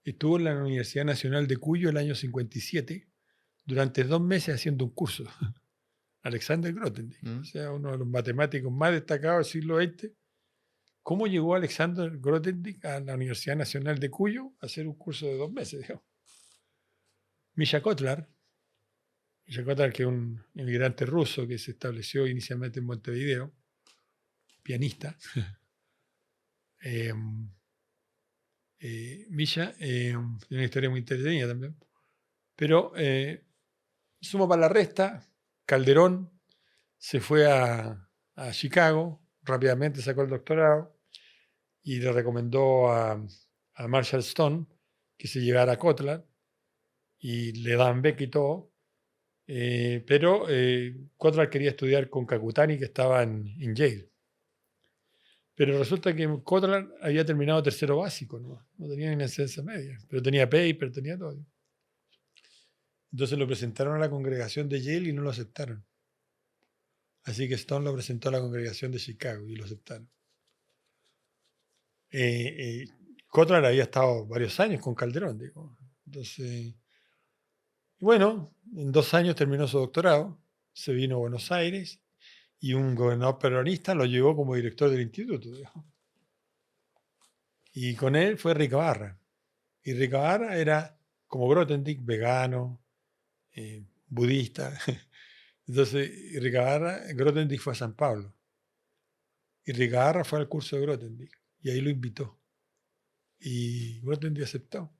estuvo en la Universidad Nacional de Cuyo el año 57 durante 2 meses haciendo un curso. Alexander Grothendieck, o sea, uno de los matemáticos más destacados del siglo XX. ¿Cómo llegó Alexander Grothendieck a la Universidad Nacional de Cuyo a hacer un curso de 2 meses? Digamos? Misha Kotlar, que es un inmigrante ruso que se estableció inicialmente en Montevideo, pianista. Misha tiene una historia muy entretenida también. Pero suma para la resta, Calderón se fue a Chicago, rápidamente sacó el doctorado y le recomendó a Marshall Stone que se llevara a Kotlar y le dan beca y todo. Pero Kotlar quería estudiar con Kakutani, que estaba en Yale. Pero resulta que Kotlar había terminado tercero básico, no tenía ni enseñanza media, pero tenía paper, tenía todo. Entonces lo presentaron a la congregación de Yale y no lo aceptaron. Así que Stone lo presentó a la congregación de Chicago y lo aceptaron. Kotlar había estado varios años con Calderón, digo. Entonces, bueno, en 2 años terminó su doctorado, se vino a Buenos Aires y un gobernador peronista lo llevó como director del instituto, digo. Y con él fue Ricabarra. Y Ricabarra era como Grothendieck, vegano, budista. Entonces, Grothendieck fue a San Pablo. Y Ricabarra fue al curso de Grothendieck. Y ahí lo invitó. Y Grothendieck aceptó.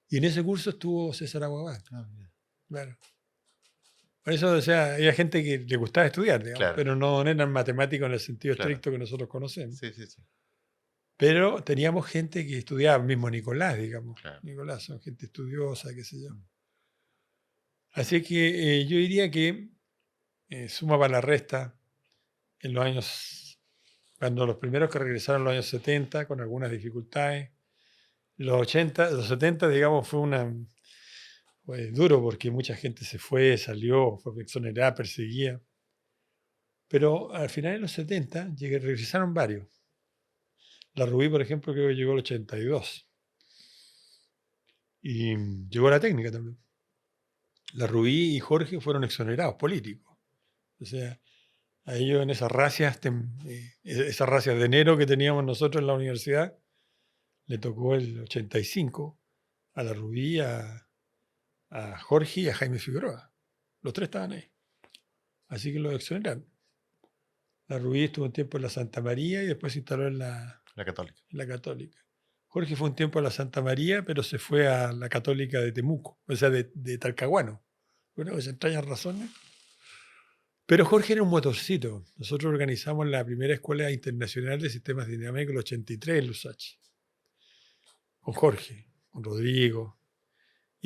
Y en ese curso estuvo César Aguaguat. Claro. Por eso, o sea, había gente que le gustaba estudiar, digamos, Claro. pero no eran matemáticos en el sentido Claro. estricto que nosotros conocemos. Sí. Pero teníamos gente que estudiaba, mismo Nicolás, digamos. Claro. Nicolás, son gente estudiosa, qué sé yo. Así que yo diría que suma para la resta en los años, cuando los primeros que regresaron en los años 70, con algunas dificultades. Los 70, digamos, fue duro porque mucha gente se fue, salió, fue exonerada, perseguida. Pero al final de los 70 regresaron varios. La Rubí, por ejemplo, creo que llegó al 82. Y llegó a la técnica también. La Rubí y Jorge fueron exonerados políticos. O sea, a ellos en esas racias de enero que teníamos nosotros en la universidad, le tocó el 85 a la Rubí, a Jorge y a Jaime Figueroa. Los 3 estaban ahí. Así que los exoneraron. La Rubí estuvo un tiempo en la Santa María y después se instaló en la Católica. Jorge fue un tiempo a la Santa María, pero se fue a la Católica de Temuco, o sea, de Talcahuano. Bueno, pues extrañas razones. Pero Jorge era un motorcito. Nosotros organizamos la primera escuela internacional de sistemas dinámicos el 83 en Lusach. Con Jorge, con Rodrigo,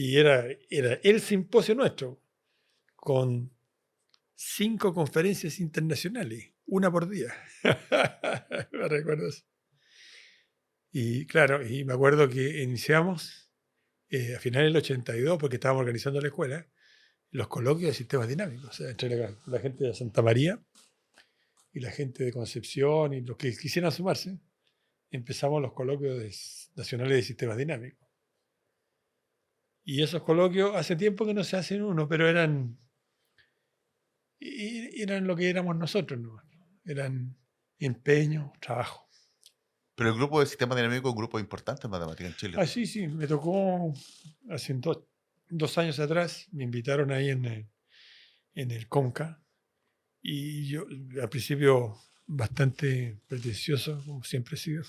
Y era el simposio nuestro, con 5 conferencias internacionales, una por día. ¿Me recuerdas? Y claro, y me acuerdo que iniciamos a finales del 82, porque estábamos organizando la escuela, los coloquios de sistemas dinámicos, o sea, entre la gente de Santa María y la gente de Concepción y los que quisieran sumarse, empezamos los coloquios nacionales de sistemas dinámicos. Y esos coloquios hace tiempo que no se hacen uno, pero eran lo que éramos nosotros, ¿no? Eran empeño, trabajo. Pero el grupo de sistemas dinámicos es un grupo importante en matemáticas en Chile. Ah, sí, me tocó hace 2 años atrás, me invitaron ahí en el CONCA, y yo al principio bastante pretencioso, como siempre he sido,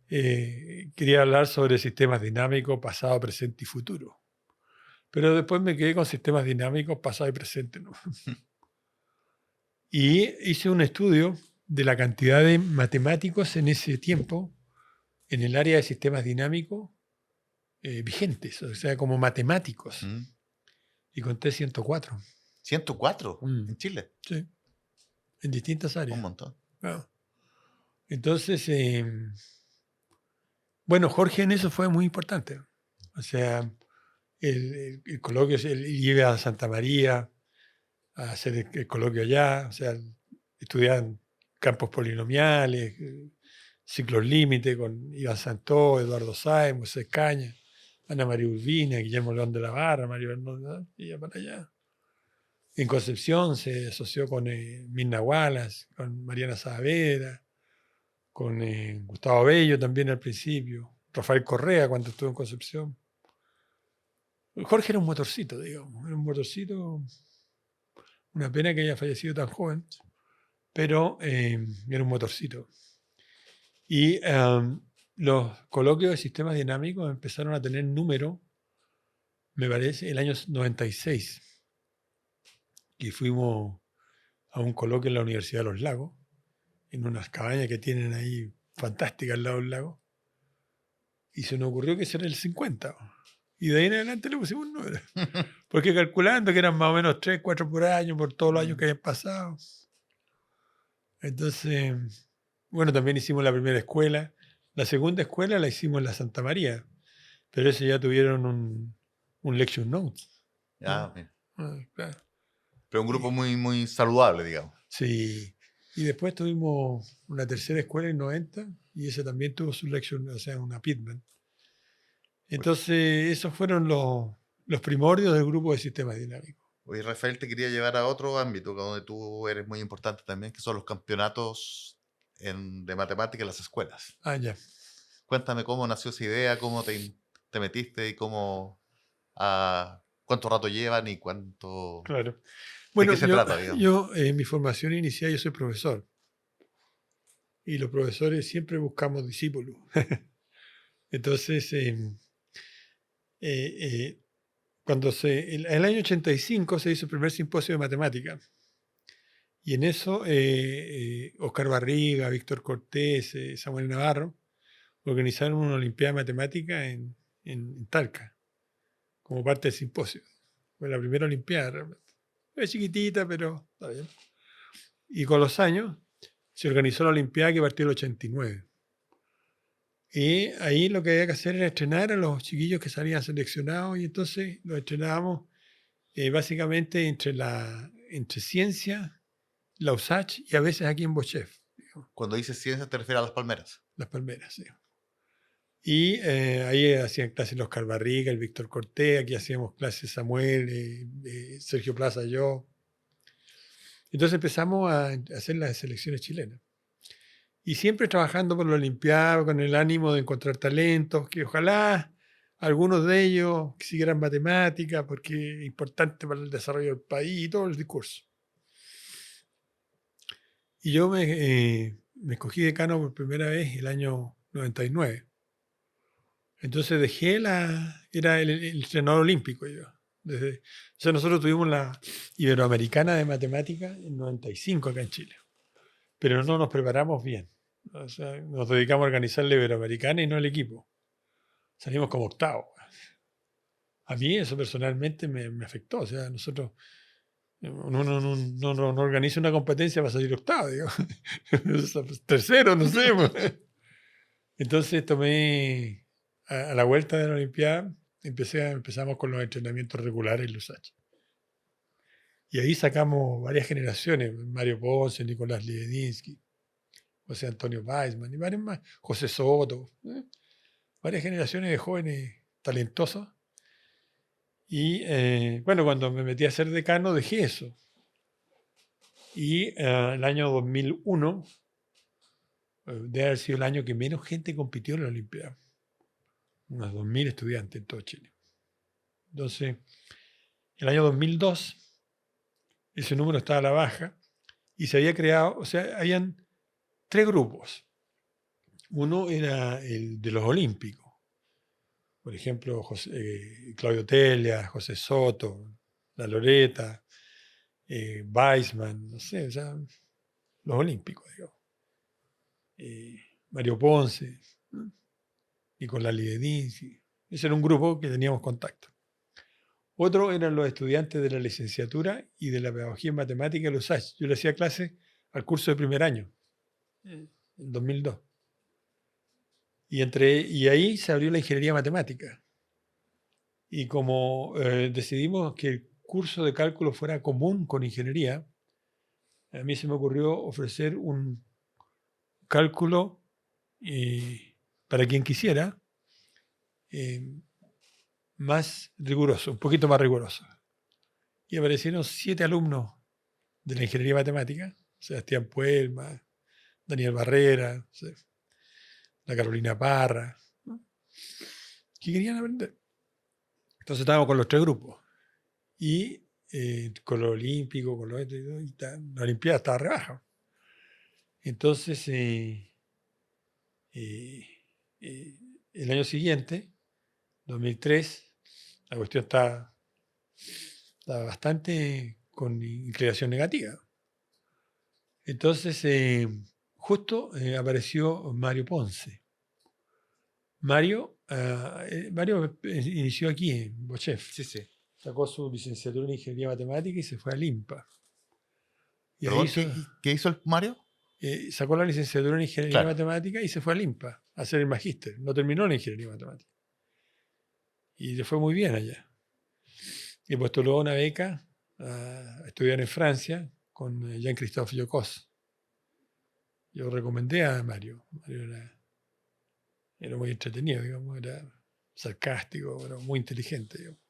quería hablar sobre sistemas dinámicos, pasado, presente y futuro. Pero después me quedé con sistemas dinámicos, pasado y presente, ¿no? Y hice un estudio de la cantidad de matemáticos en ese tiempo en el área de sistemas dinámicos vigentes, o sea, como matemáticos. Y conté 104. ¿104 en Chile? Sí, en distintas áreas. Un montón. Claro. Entonces, bueno, Jorge en eso fue muy importante. O sea, el coloquio, él iba a Santa María a hacer el coloquio allá, o sea, estudiaban campos polinomiales, ciclos límite con Iván Santó, Eduardo Sáenz, Moisés Caña, Ana María Urbina, Guillermo León de la Barra, Mario Bernal, y ya para allá. En Concepción se asoció con Mirna Wallace, con Mariana Saavedra, con Gustavo Bello también al principio, Rafael Correa cuando estuvo en Concepción. Jorge era un motorcito, digamos, era un motorcito, una pena que haya fallecido tan joven, pero era un motorcito. Y los coloquios de sistemas dinámicos empezaron a tener número, me parece, el año 96, y fuimos a un coloquio en la Universidad de los Lagos, en unas cabañas que tienen ahí fantásticas al lado del lago, y se nos ocurrió que ese era el 50. Y de ahí en adelante le pusimos un número. Porque calculando que eran más o menos 3, 4 por año, por todos los años que habían pasado. Entonces, bueno, también hicimos la primera escuela. La segunda escuela la hicimos en la Santa María. Pero ese ya tuvieron un lecture note. Ah, bien. Claro. Pero un grupo muy, muy saludable, digamos. Sí. Y después tuvimos una tercera escuela en 90 y ese también tuvo su lecture, o sea, una Pitman. Entonces, esos fueron los primordios del grupo de sistemas dinámicos. Oye, Rafael, te quería llevar a otro ámbito donde tú eres muy importante también, que son los campeonatos de matemática en las escuelas. Ah, ya. Cuéntame cómo nació esa idea, cómo te metiste y cuánto rato llevan y cuánto... Claro. Bueno, ¿De qué se trata, digamos? yo en mi formación inicial, yo soy profesor. Y los profesores siempre buscamos discípulos. Entonces, cuando en el año 85 se hizo el primer simposio de matemática. Y en eso Oscar Barriga, Víctor Cortés, Samuel Navarro organizaron una Olimpiada de Matemática en Talca, como parte del simposio. Fue la primera Olimpiada realmente. Es chiquitita, pero está bien. Y con los años se organizó la Olimpiada que partió el 89. Y ahí lo que había que hacer era entrenar a los chiquillos que salían seleccionados y entonces los entrenábamos básicamente entre ciencia, la USACH y a veces aquí en Bochef. Cuando dices ciencia te refieres a las palmeras. Las palmeras, sí. Y ahí hacían clases los Carbarriga, el Víctor Cortés, aquí hacíamos clases Samuel, Sergio Plaza, yo. Entonces empezamos a hacer las selecciones chilenas. Y siempre trabajando por la Olimpiada, con el ánimo de encontrar talentos, que ojalá algunos de ellos siguieran matemáticas, porque es importante para el desarrollo del país y todo el discurso. Y yo me escogí decano por primera vez el año 99. Entonces era el entrenador olímpico yo. O sea, nosotros tuvimos la Iberoamericana de Matemáticas en 95 acá en Chile. Pero no nos preparamos bien. O sea, nos dedicamos a organizar la Iberoamericana y no el equipo. Salimos como octavos. A mí eso personalmente me afectó. O sea, nosotros, uno no organiza una competencia para salir octavo, digo. Tercero, no sé. Pues. Entonces tomé, a la vuelta de la Olimpiada, empezamos con los entrenamientos regulares en Lusach. Y ahí sacamos varias generaciones, Mario Ponce, Nicolás Liedinsky, José Antonio Weisman y varios más, José Soto, varias generaciones de jóvenes talentosos. Y bueno, cuando me metí a ser decano dejé eso. Y el año 2001 debe haber sido el año que menos gente compitió en la Olimpiada. Unos 2.000 estudiantes en todo Chile. Entonces, el año 2002, ese número estaba a la baja y se había creado, o sea, habían 3 grupos. Uno era el de los olímpicos. Por ejemplo, Claudio Telia, José Soto, La Loreta, Weisman, no sé, o sea, los olímpicos, digamos. Mario Ponce, ¿no? Nicolás Liedinsky. Ese era un grupo que teníamos contacto. Otro eran los estudiantes de la licenciatura y de la pedagogía en matemática de los USACH. Yo le hacía clase al curso de primer año, en 2002. Y ahí se abrió la ingeniería matemática. Y como decidimos que el curso de cálculo fuera común con ingeniería, a mí se me ocurrió ofrecer un cálculo para quien quisiera, más riguroso, un poquito más riguroso. Y aparecieron 7 alumnos de la ingeniería matemática, Sebastián Puelma, Daniel Barrera, la Carolina Parra, ¿no? Que querían aprender. Entonces estábamos con los 3 grupos. Y con lo olímpico, con la Olimpiada estaba rebaja. Entonces, el año siguiente, 2003, la cuestión estaba bastante con inclinación negativa. Entonces, justo apareció Mario Ponce. Mario inició aquí en Bochef. Sí, sí. Sacó su licenciatura en Ingeniería Matemática y se fue a Limpa. Y ahí Perdón, hizo, ¿qué hizo el Mario? sacó la licenciatura en Ingeniería Claro. Matemática y se fue a Limpa a hacer el magíster. No terminó la Ingeniería Matemática. Y le fue muy bien allá. Y postuló una beca a estudiar en Francia con Jean-Christophe Jocos. Yo recomendé a Mario. Mario era muy entretenido, digamos, era sarcástico, era muy inteligente, digamos.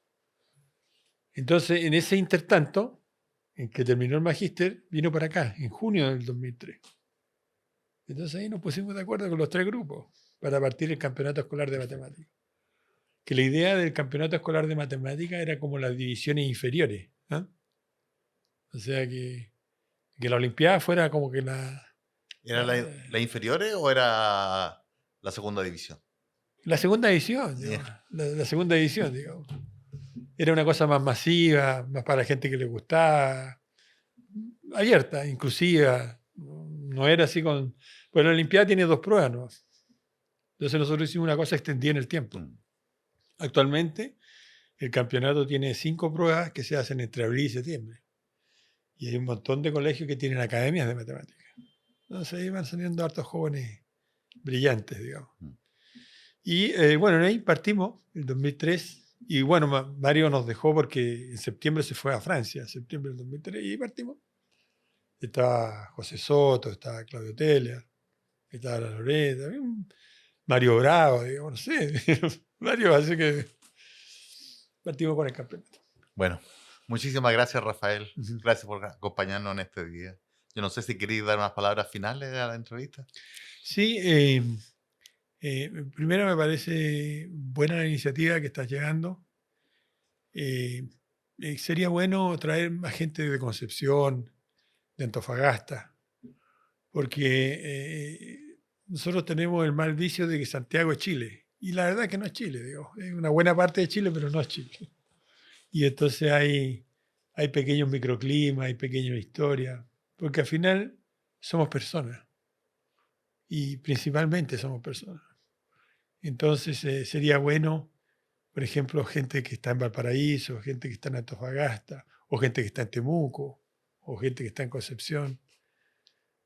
Entonces, en ese intertanto, en que terminó el magíster, vino para acá, en junio del 2003. Entonces ahí nos pusimos de acuerdo con los 3 grupos para partir el campeonato escolar de matemáticas. Que la idea del campeonato escolar de matemáticas era como las divisiones inferiores. ¿Eh? O sea, que la Olimpiada fuera como que ¿Era la inferiores o era la segunda división? la segunda edición, digamos, la segunda edición, digamos. Era una cosa más masiva, más para la gente que le gustaba, abierta, inclusiva. No era así con... Pues la Olimpiada tiene 2 pruebas, ¿no? Entonces nosotros hicimos una cosa extendida en el tiempo. Actualmente el campeonato tiene 5 pruebas que se hacen entre abril y septiembre. Y hay un montón de colegios que tienen academias de matemáticas. Entonces ahí van saliendo hartos jóvenes brillantes, digamos. Y bueno, ahí partimos, el 2003. Y bueno, Mario nos dejó porque en septiembre se fue a Francia, en septiembre del 2003, y ahí partimos. Estaba José Soto, estaba Claudio Teller, estaba La Loreta, Mario Bravo, digamos, no sé, Mario, así que partimos con el campeonato. Bueno, muchísimas gracias, Rafael. Ujú. Gracias por acompañarnos en este día. Yo no sé si queréis dar unas palabras finales a la entrevista. Sí, primero me parece buena la iniciativa que estás llegando. Sería bueno traer más gente de Concepción, de Antofagasta, porque nosotros tenemos el mal vicio de que Santiago es Chile. Y la verdad es que no es Chile, digo. Es una buena parte de Chile, pero no es Chile. Y entonces hay pequeños microclimas, hay pequeñas historias, porque al final somos personas. Y principalmente somos personas. Entonces sería bueno Por ejemplo, gente que está en Valparaíso, gente que está en Antofagasta, o gente que está en Temuco, o gente que está en Concepción.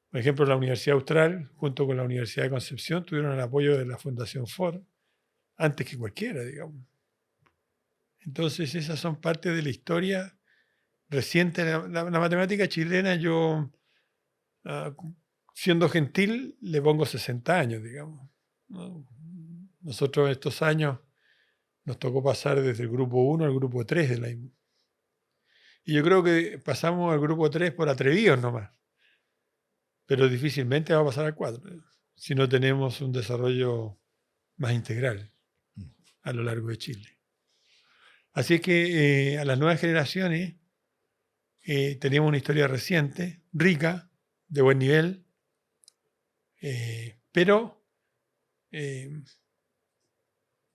Por ejemplo, la Universidad Austral, junto con la Universidad de Concepción, tuvieron el apoyo de la Fundación Ford, antes que cualquiera, digamos. Entonces, esas son parte de la historia reciente. La matemática chilena, yo, siendo gentil, le pongo 60 años, digamos. ¿No? Nosotros estos años nos tocó pasar desde el grupo 1 al grupo 3 de la IMU. Y yo creo que pasamos al grupo 3 por atrevidos nomás. Pero difícilmente va a pasar al 4, si no tenemos un desarrollo más integral a lo largo de Chile. Así es que a las nuevas generaciones tenemos una historia reciente, rica, de buen nivel, pero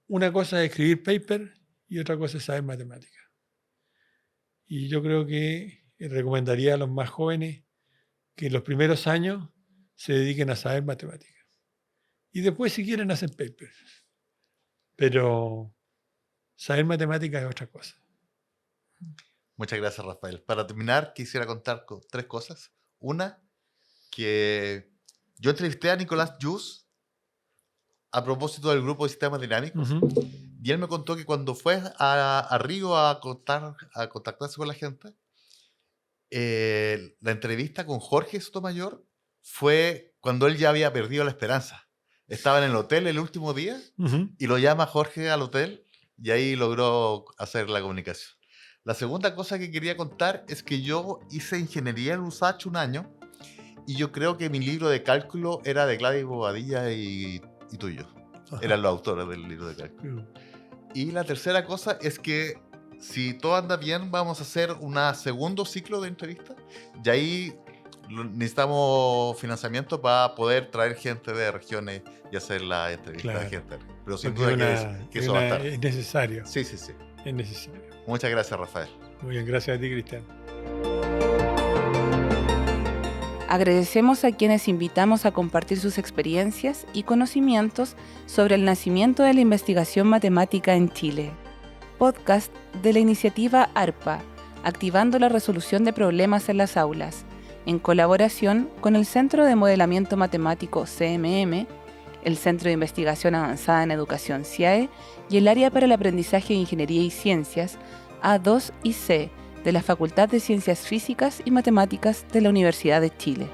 una cosa es escribir paper y otra cosa es saber matemáticas. Y yo creo que recomendaría a los más jóvenes que en los primeros años se dediquen a saber matemáticas. Y después, si quieren, hacen paper. Pero saber matemáticas es otra cosa. Muchas gracias, Rafael. Para terminar, quisiera contar con 3 cosas. Una, que yo entrevisté a Nicolás Jus a propósito del grupo de sistemas dinámicos. Y él me contó que cuando fue a Río a contactarse con la gente, la entrevista con Jorge Sotomayor fue cuando él ya había perdido la esperanza. Estaba en el hotel el último día y lo llama Jorge al hotel y ahí logró hacer la comunicación. La segunda cosa que quería contar es que yo hice ingeniería en USACH un año y yo creo que mi libro de cálculo era de Gladys Bobadilla y tuyo. Eran los autores del libro de cálculo. Y la tercera cosa es que si todo anda bien, vamos a hacer un segundo ciclo de entrevistas y ahí necesitamos financiamiento para poder traer gente de regiones y hacer la entrevista de gente. Pero sin duda que eso va a estar. Es necesario. Sí. Es necesario. Muchas gracias, Rafael. Muy bien, gracias a ti, Cristian. Agradecemos a quienes invitamos a compartir sus experiencias y conocimientos sobre el nacimiento de la investigación matemática en Chile. Podcast de la iniciativa ARPA, activando la resolución de problemas en las aulas, en colaboración con el Centro de Modelamiento Matemático CMM, el Centro de Investigación Avanzada en Educación CIAE y el Área para el Aprendizaje de Ingeniería y Ciencias A2 y C de la Facultad de Ciencias Físicas y Matemáticas de la Universidad de Chile.